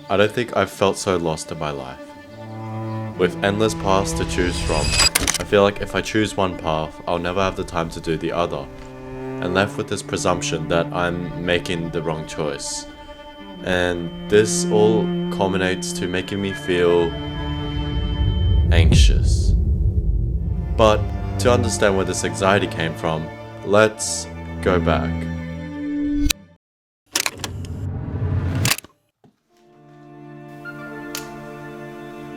I don't think I've felt so lost in my life. With endless paths to choose from, I feel like if I choose one path, I'll never have the time to do the other, and left with this presumption that I'm making the wrong choice. And this all culminates to making me feel anxious. But to understand where this anxiety came from, let's go back.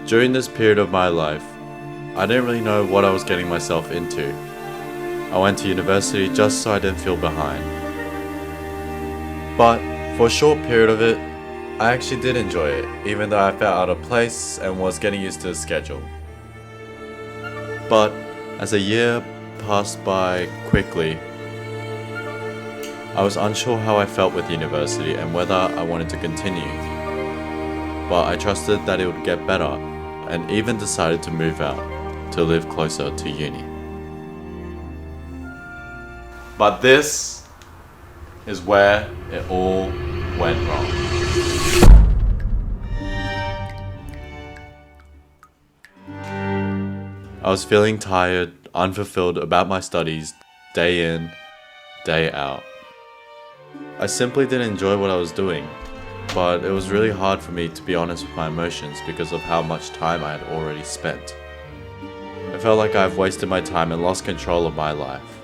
During this period of my life, I didn't really know what I was getting myself into. I went to university just so I didn't feel behind. But for a short period of it, I actually did enjoy it, even though I felt out of place and was getting used to the schedule. But as a year passed by quickly, I was unsure how I felt with university and whether I wanted to continue. But I trusted that it would get better, and even decided to move out to live closer to uni. But this is where it all went wrong. I was feeling tired, unfulfilled about my studies, day in, day out. I simply didn't enjoy what I was doing, but it was really hard for me to be honest with my emotions because of how much time I had already spent. I felt like I've wasted my time and lost control of my life.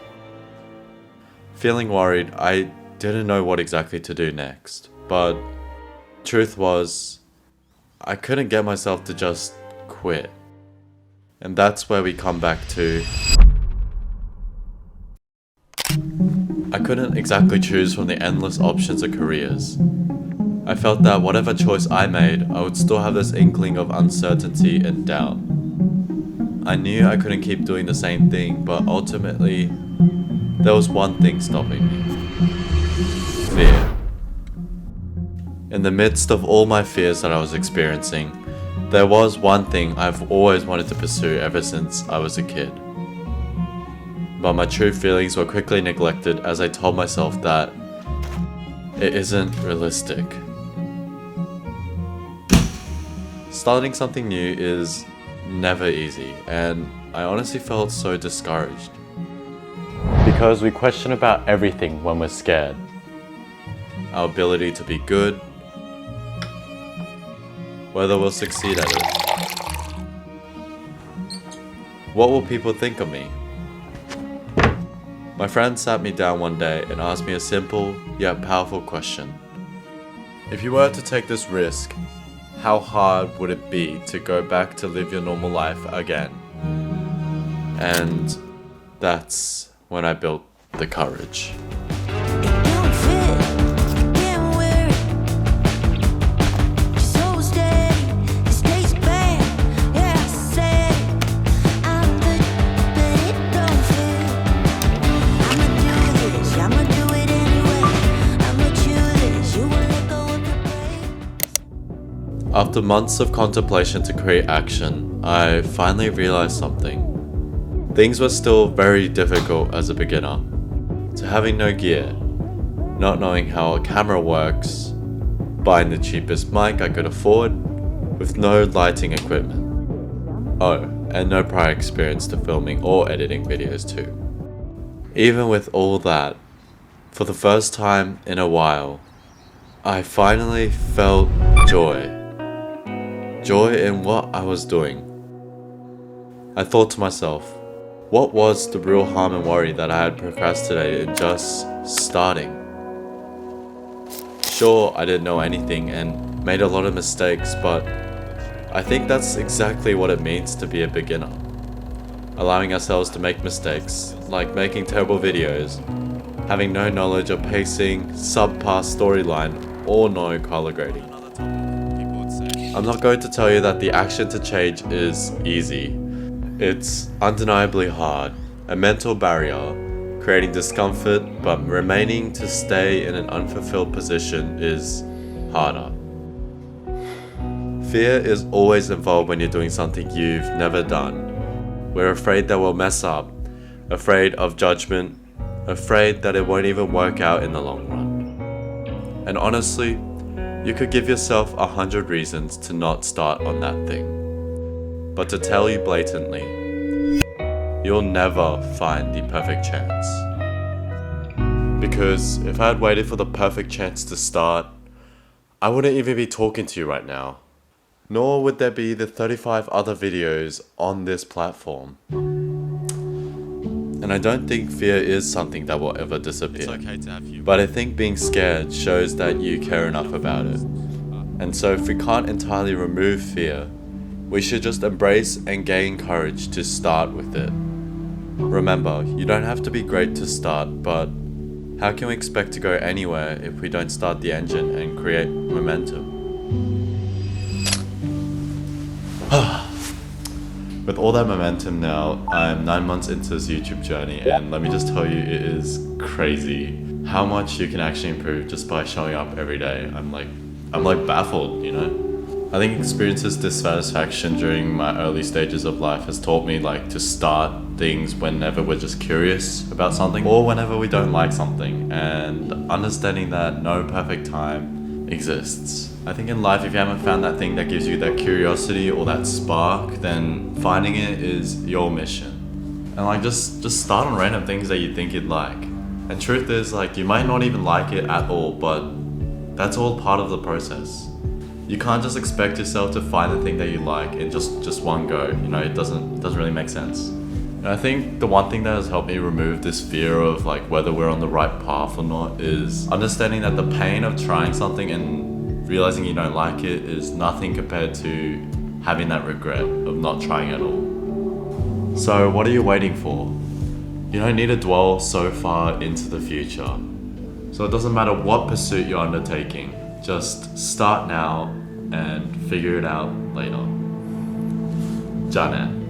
Feeling worried, I didn't know what exactly to do next, but truth was, I couldn't get myself to just quit. And that's where we come back to. I couldn't exactly choose from the endless options of careers. I felt that whatever choice I made, I would still have this inkling of uncertainty and doubt. I knew I couldn't keep doing the same thing, but ultimately, there was one thing stopping me. Fear. In the midst of all my fears that I was experiencing, there was one thing I've always wanted to pursue ever since I was a kid. But my true feelings were quickly neglected as I told myself that it isn't realistic. Starting something new is never easy, and I honestly felt so discouraged. Because we question about everything when we're scared. Our ability to be good, whether we'll succeed at it. What will people think of me? My friend sat me down one day and asked me a simple yet powerful question. If you were to take this risk, how hard would it be to go back to live your normal life again? And that's when I built the courage. After months of contemplation to create action, I finally realized something. Things were still very difficult as a beginner. To having no gear, not knowing how a camera works, buying the cheapest mic I could afford, with no lighting equipment. Oh, and no prior experience to filming or editing videos too. Even with all that, for the first time in a while, I finally felt joy. Joy in what I was doing. I thought to myself, what was the real harm and worry that I had procrastinated in just starting? Sure, I didn't know anything and made a lot of mistakes, but I think that's exactly what it means to be a beginner. Allowing ourselves to make mistakes, like making terrible videos, having no knowledge of pacing, subpar storyline, or no color grading. I'm not going to tell you that the action to change is easy. It's undeniably hard, a mental barrier, creating discomfort, but remaining to stay in an unfulfilled position is harder. Fear is always involved when you're doing something you've never done. We're afraid that we'll mess up, afraid of judgment, afraid that it won't even work out in the long run. And honestly, You could give yourself 100 reasons to not start on that thing. But to tell you blatantly, you'll never find the perfect chance. Because if I had waited for the perfect chance to start, I wouldn't even be talking to you right now. Nor would there be the 35 other videos on this platform. And I don't think fear is something that will ever disappear. It's okay to have humor. But I think being scared shows that you care enough about it. And so if we can't entirely remove fear, we should just embrace and gain courage to start with it. Remember, you don't have to be great to start, but how can we expect to go anywhere if we don't start the engine and create momentum? With all that momentum now, I'm 9 months into this YouTube journey, and let me just tell you, it is crazy how much you can actually improve just by showing up every day. I'm like baffled, you know? I think experiences dissatisfaction during my early stages of life has taught me to start things whenever we're just curious about something or whenever we don't like something, and understanding that no perfect time exists. I think in life, if you haven't found that thing that gives you that curiosity or that spark, then finding it is your mission. And just start on random things that you think you'd like. And truth is, you might not even like it at all, but that's all part of the process. You can't just expect yourself to find the thing that you like in just one go. You know, it doesn't really make sense. And I think the one thing that has helped me remove this fear of whether we're on the right path or not is understanding that the pain of trying something and realizing you don't like it is nothing compared to having that regret of not trying at all. So what are you waiting for? You don't need to dwell so far into the future. So it doesn't matter what pursuit you're undertaking, just start now and figure it out later. じゃあね。